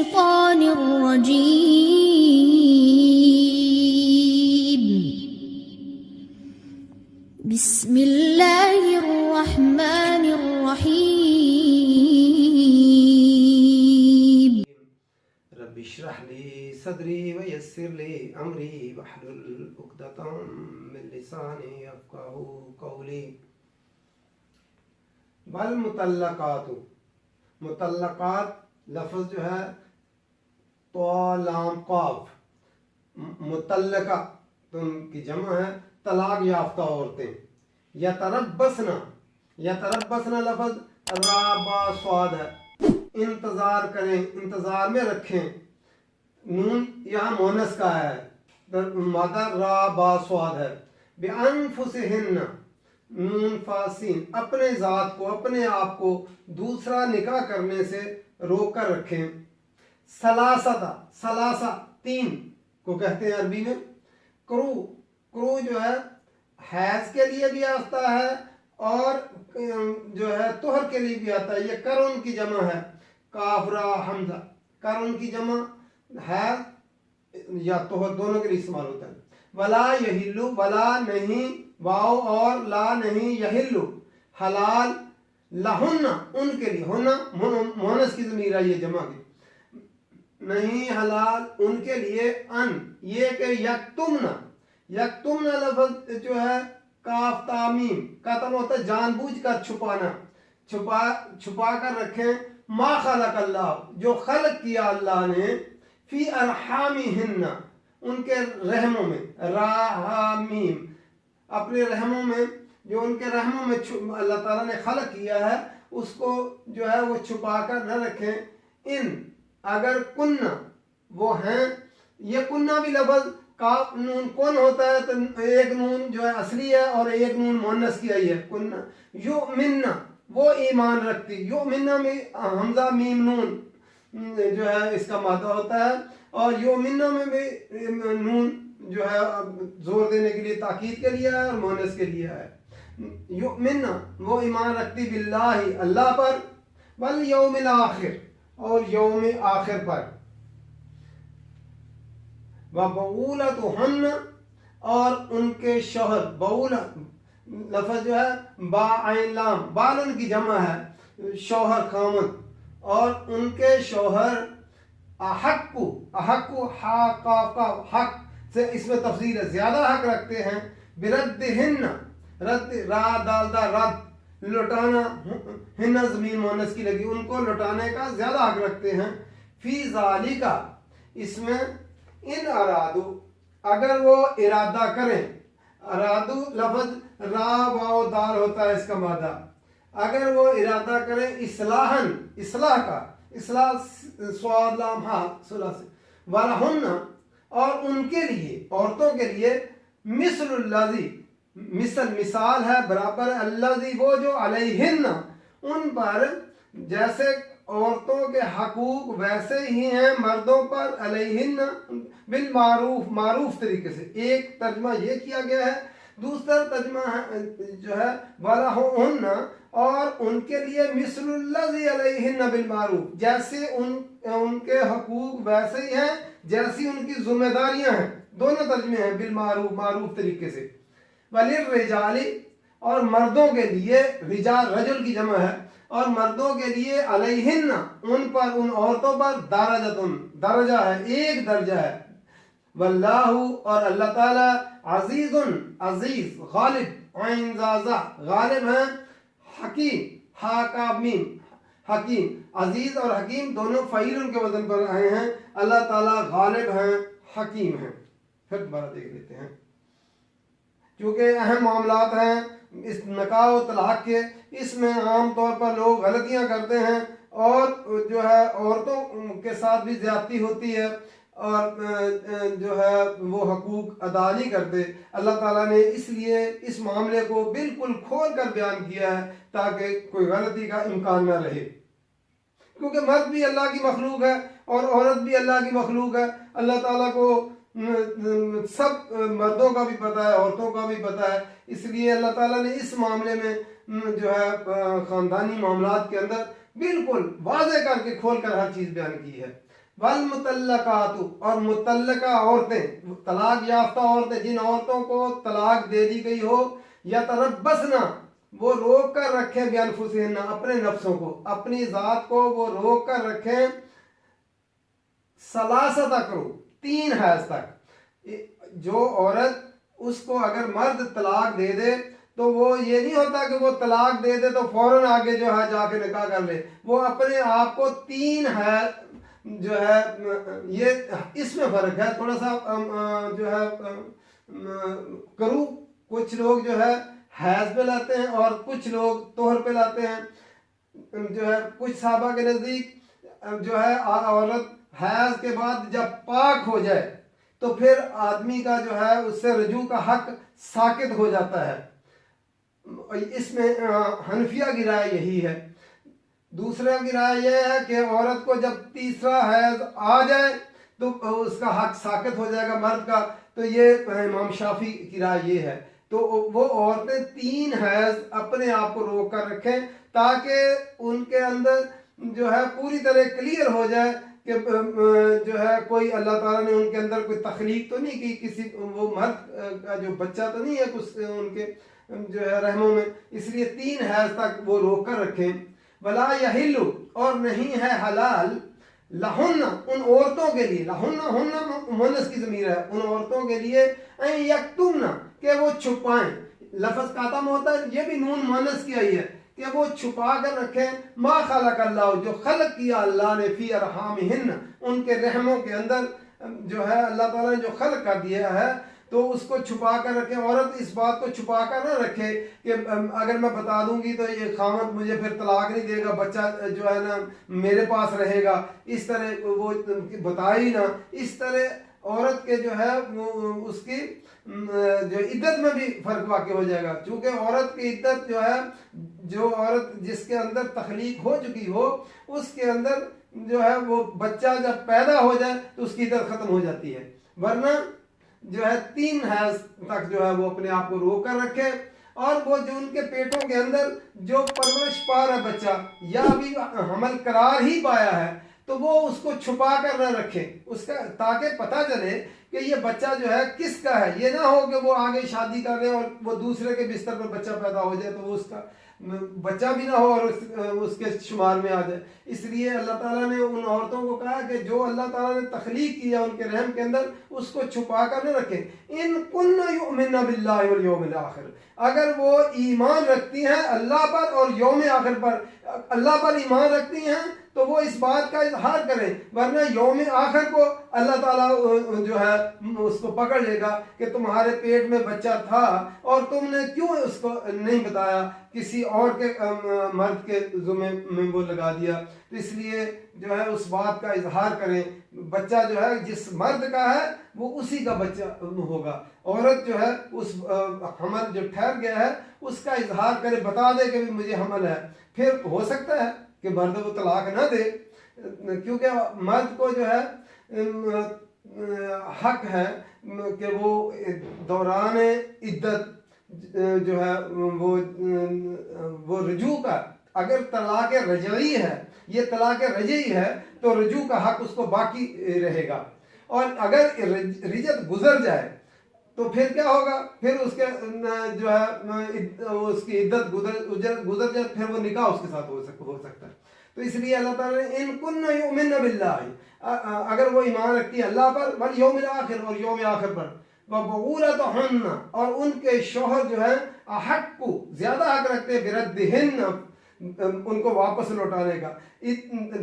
الشيطان الرجيم بسم الله الرحمن الرحيم رب اشرح لي صدري ويسر لي امري واحلل عقدة من لساني يفقهوا قولي والمطلقات مطلقات لفظ جو ہے تو لام قاف مطلقہ تو ان کی جمع ہے طلاق یافتہ عورتیں یتربصن لفظ را با صاد ہے انتظار کریں انتظار میں رکھیں نون یہاں مونس کا ہے مادہ را با صاد ہے بانفسہن نون فاسین اپنے ذات کو اپنے آپ کو دوسرا نکاح کرنے سے روک کر رکھیں ثلاثہ تین کو کہتے ہیں عربی میں کرو جو ہے حیض کے لیے بھی آتا ہے اور جو ہے طہر کے لیے بھی آتا ہے یہ کرون کی جمع ہے کاف را حمزہ کرون کی جمع حیض یا طہر دونوں کے لیے استعمال ہوتا ہے ولا یحلو ولا نہیں واو اور لا نہیں یحلو حلال لہن ان کے لیے ہونا مونس کی ضمیر ہے یہ جمع کی نہیں حلال ان کے لیے ان یہ کہ یکتمنا لفظ جو ہے کاف تامیم کا تم ہوتا ہے جان بوجھ کر چھپانا چھپا کر رکھیں ما خلق اللہ جو خلق کیا اللہ نے فی ارحامہن ان کے رحموں میں راحمیم اپنے رحموں میں جو ان کے رحموں میں اللہ تعالیٰ نے خلق کیا ہے اس کو جو ہے وہ چھپا کر نہ رکھیں ان اگر کننا وہ ہیں یہ کننا بھی لفظ کاف نون کون ہوتا ہے تو ایک نون جو ہے اصلی ہے اور ایک نون مؤنث کی آئی ہے کننا یؤمننا وہ ایمان رکھتی یؤمننا میں حمزہ میم نون جو ہے اس کا مادہ ہوتا ہے اور یؤمننا میں بھی نون جو ہے زور دینے کے لیے تاکید کے لیے ہے اور مؤنث کے لیے ہے یؤمننا وہ ایمان رکھتی باللہ اللہ پر والیوم الاخر اور یوم آخر پر وَبَعُولَتُهُنَّ اور ان کے شوہر بعولہ لفظ جو ہے با عین لام بال ان کی جمع ہے شوہر خامد اور ان کے شوہر احق حق سے اس میں تفصیل ہے زیادہ حق رکھتے ہیں بردہن رد را دالدہ رد لوٹانا ہن زمین مونس کی لگی ان کو لوٹانے کا زیادہ حق رکھتے ہیں فی ذالکا اس میں ان ارادو اگر وہ ارادہ کریں ارادو لفظ را واو دال ہوتا ہے اس کا مادہ اگر وہ ارادہ کریں اصلاح کا اصلاح سواد لام ہا صلح سے ولہن اور ان کے لیے عورتوں کے لیے مثل الذی مثال ہے برابر الذی وہ جو علیہن ان پر جیسے عورتوں کے حقوق ویسے ہی ہیں مردوں پر علیہن بالمعروف معروف طریقے سے ایک ترجمہ یہ کیا گیا ہے دوسرا ترجمہ جو ہے ولہن اور ان کے لیے مثل الذی علیہن بالمعروف جیسے ان کے حقوق ویسے ہی ہیں جیسی ان کی ذمہ داریاں ہیں دونوں ترجمے ہیں بالمعروف معروف طریقے سے وللرجال اور مردوں کے لیے رجال رجل کی جمع ہے اور مردوں کے لیے علیہن ان پر ان عورتوں پر درجہ ہے ایک درجہ ہے واللہ اور اللہ تعالی عزیز غالب عین زازہ غالب ہیں حکیم حکیم عزیز اور حکیم دونوں فعیل ان کے وزن پر آئے ہیں اللہ تعالی غالب ہیں حکیم ہیں پھر دوبارہ دیکھ لیتے ہیں چونکہ اہم معاملات ہیں اس نکاح و طلاق کے اس میں عام طور پر لوگ غلطیاں کرتے ہیں اور جو ہے عورتوں کے ساتھ بھی زیادتی ہوتی ہے اور جو ہے وہ حقوق ادا نہیں کرتے اللہ تعالیٰ نے اس لیے اس معاملے کو بالکل کھول کر بیان کیا ہے تاکہ کوئی غلطی کا امکان نہ رہے کیونکہ مرد بھی اللہ کی مخلوق ہے اور عورت بھی اللہ کی مخلوق ہے اللہ تعالیٰ کو سب مردوں کا بھی پتہ ہے عورتوں کا بھی پتہ ہے اس لیے اللہ تعالیٰ نے اس معاملے میں جو ہے خاندانی معاملات کے اندر بالکل واضح کر کے کھول کر ہر چیز بیان کی ہے والمطلقات اور متعلقہ عورتیں، طلاق یافتہ عورتیں، جن عورتوں کو طلاق دے دی گئی ہو، یتربصن وہ روک کر رکھیں بانفسہن اپنے نفسوں کو، اپنی ذات کو وہ روک کر رکھیں، ثلاثۃ قروء 3 حیض تک۔ جو عورت اس کو اگر مرد طلاق دے دے تو وہ یہ نہیں ہوتا کہ وہ طلاق دے دے تو فوراً آگے جو ہے جا کے نکاح کر لے، وہ اپنے آپ کو 3 حیض جو ہے، یہ اس میں فرق ہے تھوڑا سا جو ہے کرو، کچھ لوگ جو ہے حیض پہ لاتے ہیں اور کچھ لوگ طہر پہ لاتے ہیں۔ جو ہے کچھ صحابہ کے نزدیک جو ہے عورت حیض کے بعد جب پاک ہو جائے تو پھر آدمی کا جو ہے اس سے رجوع کا حق ساقط ہو جاتا ہے، اس میں حنفیہ کی رائے یہی ہے۔ دوسرے کی رائے یہ ہے کہ عورت کو جب تیسرا حیض آ جائے تو اس کا حق ساقط ہو جائے گا مرد کا، تو یہ امام شافعی کی رائے یہ ہے۔ تو وہ عورتیں 3 حیض اپنے آپ کو روک کر رکھیں تاکہ ان کے اندر جو ہے پوری طرح کلیئر ہو جائے کہ جو ہے کوئی اللہ تعالیٰ نے ان کے اندر کوئی تخلیق تو نہیں کی، کسی وہ مرد کا جو بچہ تو نہیں ہے کچھ ان کے جو ہے رحموں میں، اس لیے 3 حیض تک وہ روک کر رکھیں۔ ولا یحل اور نہیں ہے حلال لہن ان عورتوں کے لیے، لہن ہن مؤنث کی ضمیر ہے، ان عورتوں کے لیے ان یکتمن کہ وہ چھپائیں، لفظ قاتم ہوتا ہے، یہ بھی نون مؤنث کی آئی ہے کہ وہ چھپا کر رکھیں، ما خلق اللہ جو خلق کیا اللہ نے، فی ارحامہن ان کے رحموں کے اندر جو ہے اللہ تعالیٰ نے جو خلق کر دیا ہے تو اس کو چھپا کر رکھیں۔ عورت اس بات کو چھپا کر نہ رکھے کہ اگر میں بتا دوں گی تو یہ خاوند مجھے پھر طلاق نہیں دے گا، بچہ جو ہے نا میرے پاس رہے گا، اس طرح وہ بتائی نہ۔ اس طرح عورت کے جو ہے اس کی جو عدت میں بھی فرق واقع ہو جائے گا، چونکہ عورت کی عدت جو ہے، جو عورت جس کے اندر تخلیق ہو چکی ہو اس کے اندر جو ہے وہ بچہ جب پیدا ہو جائے تو اس کی عدت ختم ہو جاتی ہے، ورنہ جو ہے 3 حیض تک جو ہے وہ اپنے آپ کو روک کر رکھے۔ اور وہ جو ان کے پیٹوں کے اندر جو پرورش پا رہا بچہ یا ابھی حمل قرار ہی پایا ہے تو وہ اس کو چھپا کر نہ رکھے، اس کا تاکہ پتہ چلے کہ یہ بچہ جو ہے کس کا ہے، یہ نہ ہو کہ وہ آگے شادی کر لیں اور وہ دوسرے کے بستر پر بچہ پیدا ہو جائے تو وہ اس کا بچہ بھی نہ ہو اور اس کے شمار میں آ جائے۔ اس لیے اللہ تعالیٰ نے ان عورتوں کو کہا کہ جو اللہ تعالیٰ نے تخلیق کیا ان کے رحم کے اندر اس کو چھپا کر نہ رکھیں۔ ان کن یؤمن باللہ والیوم الاخر اگر وہ ایمان رکھتی ہیں اللہ پر اور یوم آخر پر، اللہ پر ایمان رکھتی ہیں تو وہ اس بات کا اظہار کریں، ورنہ یوم آخر کو اللہ تعالیٰ جو ہے اس کو پکڑ لے گا کہ تمہارے پیٹ میں بچہ تھا اور تم نے کیوں اس کو نہیں بتایا، کسی اور کے مرد کے ذمہ میں وہ لگا دیا۔ تو اس لیے جو ہے اس بات کا اظہار کریں، بچہ جو ہے جس مرد کا ہے وہ اسی کا بچہ ہوگا، عورت جو ہے اس حمل جو ٹھہر گیا ہے اس کا اظہار کرے، بتا دے کہ مجھے حمل ہے، پھر ہو سکتا ہے کہ مرد وہ طلاق نہ دے، کیونکہ مرد کو جو ہے حق ہے کہ وہ دوران عدت جو ہے وہ رجوع کا، اگر طلاق رجعی ہے، یہ طلاق رجعی ہے تو رجوع کا حق اس کو باقی رہے گا، اور اگر رجعت گزر جائے تو پھر کیا ہوگا، پھر اس کے جو ہے اس کی عدت گزر جائے پھر وہ نکاح اس کے ساتھ ہو سکتا ہے۔ تو اس لیے اللہ تعالیٰ نے ان کن یؤمن باللہ اگر وہ ایمان رکھتی ہے اللہ پر والیوم الاخر اور یوم آخر پر، وبعولتہن اور ان کے شوہر جو ہے احق کو زیادہ حق رکھتے ہیں بردہن ان کو واپس لوٹانے کا۔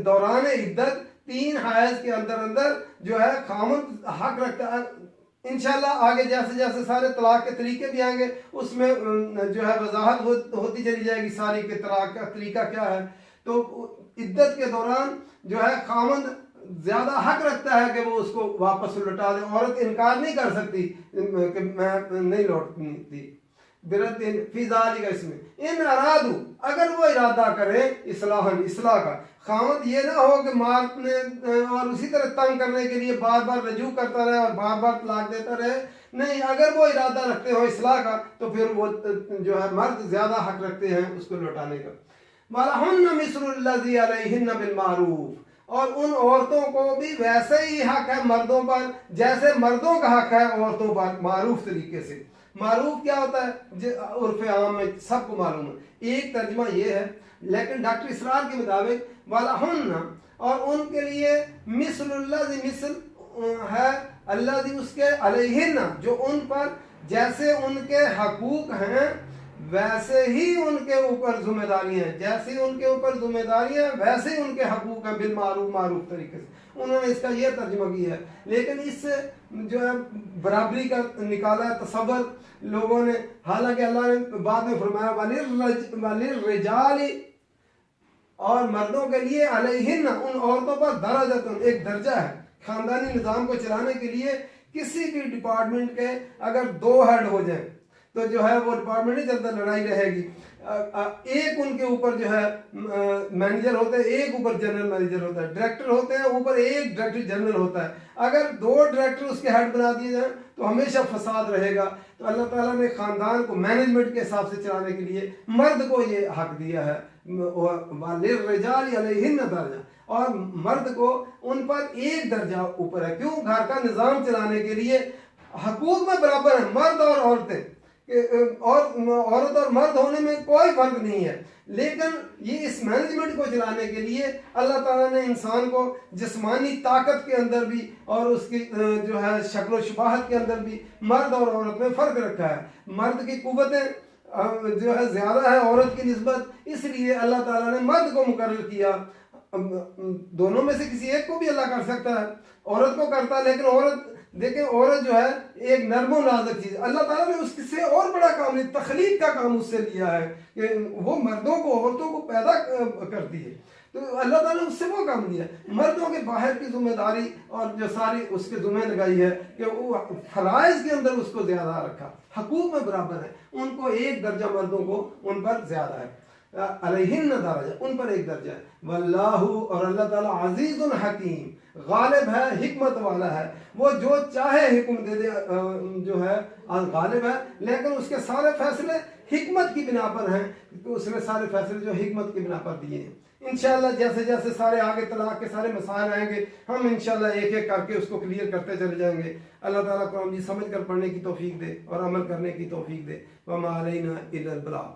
دوران عدت 3 حیض کے اندر جو ہے خامد حق رکھتا ہے۔ انشاءاللہ آگے جیسے جیسے سارے طلاق کے طریقے بھی آئیں گے اس میں جو ہے وضاحت ہوتی چلی جائے گی ساری کہ طلاق کا طریقہ کیا ہے۔ تو عدت کے دوران جو ہے خامد زیادہ حق رکھتا ہے کہ وہ اس کو واپس لوٹا دے، عورت انکار نہیں کر سکتی کہ میں نہیں لوٹتی۔ برد فی ذالک اس میں ان ارادو اگر وہ ارادہ کریں اصلاح کا، خامد یہ نہ ہو کہ مارنے اور اسی طرح تنگ کرنے کے لیے بار بار رجوع کرتا رہے اور بار بار طلاق دیتا رہے، نہیں، اگر وہ ارادہ رکھتے ہو اصلاح کا تو پھر وہ جو ہے مرد زیادہ حق رکھتے ہیں اس کو لوٹانے کا۔ وَلَهُنَّ مِثْلُ الَّذِي عَلَيْهِنَّ بِالْمَعْرُوفِ اور ان عورتوں کو بھی ویسے ہی حق ہے مردوں پر جیسے مردوں کا حق ہے عورتوں پر، معروف طریقے سے۔ معروف کیا ہوتا ہے؟ عرف عام میں سب کو معلوم ہے، ایک ترجمہ یہ ہے، لیکن ڈاکٹر اسرار کے مطابق وَلَهُنَّ، اور ان کے لیے مثل اللہ مثل ہے اللہ اس کے علیہن، جو ان پر جیسے ان کے حقوق ہیں ویسے ہی ان کے اوپر ذمہ داریاں ہیں، جیسے ان کے اوپر ذمہ داریاں ہیں ویسے ہی ان کے حقوق ہیں، بالمعروف، معروف طریقے سے انہوں نے اس کا یہ ترجمہ کیا ہے۔ لیکن اس سے جو ہے برابری کا نکالا ہے تصور لوگوں نے، حالانکہ اللہ نے بعد میں فرمایا وَلِلرِّجَالِ، اور مردوں کے لیے علیہن، ان عورتوں پر درجۃ، ایک درجہ ہے۔ خاندانی نظام کو چلانے کے لیے کسی بھی ڈپارٹمنٹ کے اگر 2 ہیڈ ہو جائیں تو جو ہے وہ ڈپارٹمنٹ نہیں چلتا، لڑائی رہے گی۔ ایک ان کے اوپر جو ہے مینیجر ہوتے ہیں، ایک اوپر جنرل مینیجر ہوتا ہے، ڈائریکٹر ہوتے ہیں، اوپر ایک ڈائریکٹر جنرل ہوتا ہے۔ اگر 2 ڈائریکٹر اس کے ہیڈ بنا دیے جائیں تو ہمیشہ فساد رہے گا۔ تو اللہ تعالیٰ نے خاندان کو مینجمنٹ کے حساب سے چلانے کے لیے مرد کو یہ حق دیا ہے، وَلِلرِّجَالِ عَلَيْهِنَّ درجہ، اور مرد کو ان پر ایک درجہ اوپر ہے۔ کیوں؟ گھر کا نظام چلانے کے لیے حقوق میں برابر ہیں مرد اور عورتیں، اور عورت اور مرد ہونے میں کوئی فرق نہیں ہے، لیکن یہ اس مینجمنٹ کو چلانے کے لیے اللہ تعالیٰ نے انسان کو جسمانی طاقت کے اندر بھی اور اس کی جو ہے شکل و شباہت کے اندر بھی مرد اور عورت میں فرق رکھا ہے۔ مرد کی قوتیں جو ہے زیادہ ہے عورت کی نسبت، اس لیے اللہ تعالیٰ نے مرد کو مقرر کیا۔ دونوں میں سے کسی ایک کو بھی اللہ کر سکتا ہے، عورت کو کرتا ہے، لیکن عورت دیکھیں، عورت جو ہے ایک نرم و نازک چیز، اللہ تعالیٰ نے اس سے اور بڑا کام لیا، تخلیق کا کام اس سے لیا ہے کہ وہ مردوں کو، عورتوں کو پیدا کرتی ہے، تو اللہ تعالیٰ نے اس سے وہ کام لیا ہے۔ مردوں کے باہر کی ذمہ داری اور جو ساری اس کے ذمہ لگائی ہے کہ وہ فرائض کے اندر اس کو زیادہ رکھا، حقوق میں برابر ہے، ان کو ایک درجہ مردوں کو ان پر زیادہ ہے، علیہن درجہ، ان پر ایک درجہ ہے۔ واللہ، اور اللہ تعالیٰ عزیز حکیم، غالب ہے، حکمت والا ہے، وہ جو چاہے حکم دے دے، جو ہے غالب ہے، لیکن اس کے سارے فیصلے حکمت کی بنا پر ہیں، تو اس نے سارے فیصلے جو حکمت کی بنا پر دیے ہیں۔ انشاءاللہ جیسے جیسے سارے آگے طلاق کے سارے مسائل آئیں گے، ہم انشاءاللہ ایک ایک کر کے اس کو کلیئر کرتے چلے جائیں گے۔ اللہ تعالیٰ کو ہم سمجھ کر پڑھنے کی توفیق دے اور عمل کرنے کی توفیق دے۔ وما علینا الا البلاغ۔